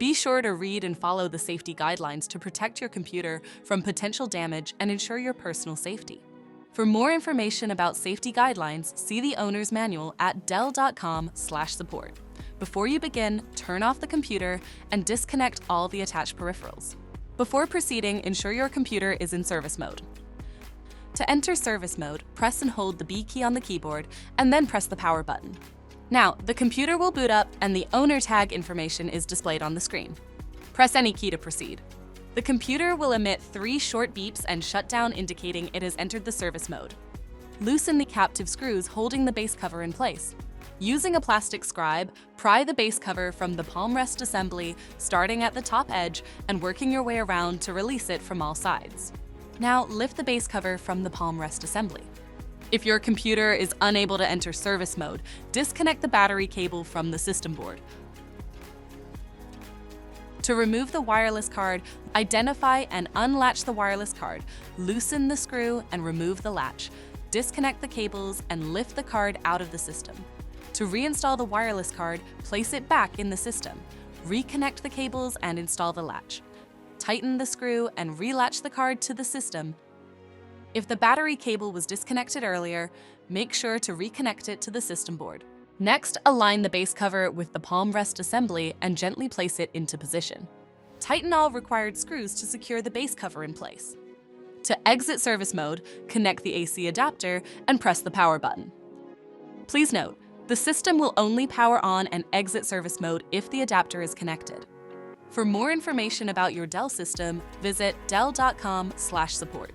Be sure to read and follow the safety guidelines to protect your computer from potential damage and ensure your personal safety. For more information about safety guidelines, see the owner's manual at dell.com/support. Before you begin, turn off the computer and disconnect all the attached peripherals. Before proceeding, ensure your computer is in service mode. To enter service mode, press and hold the B key on the keyboard and then press the power button. Now, the computer will boot up and the owner tag information is displayed on the screen. Press any key to proceed. The computer will emit 3 short beeps and shut down, indicating it has entered the service mode. Loosen the captive screws holding the base cover in place. Using a plastic scribe, pry the base cover from the palm rest assembly, starting at the top edge and working your way around to release it from all sides. Now, lift the base cover from the palm rest assembly. If your computer is unable to enter service mode, disconnect the battery cable from the system board. To remove the wireless card, identify and unlatch the wireless card, loosen the screw and remove the latch, disconnect the cables and lift the card out of the system. To reinstall the wireless card, place it back in the system. Reconnect the cables and install the latch. Tighten the screw and relatch the card to the system. If the battery cable was disconnected earlier, make sure to reconnect it to the system board. Next, align the base cover with the palm rest assembly and gently place it into position. Tighten all required screws to secure the base cover in place. To exit service mode, connect the AC adapter and press the power button. Please note, the system will only power on and exit service mode if the adapter is connected. For more information about your Dell system, visit dell.com/support.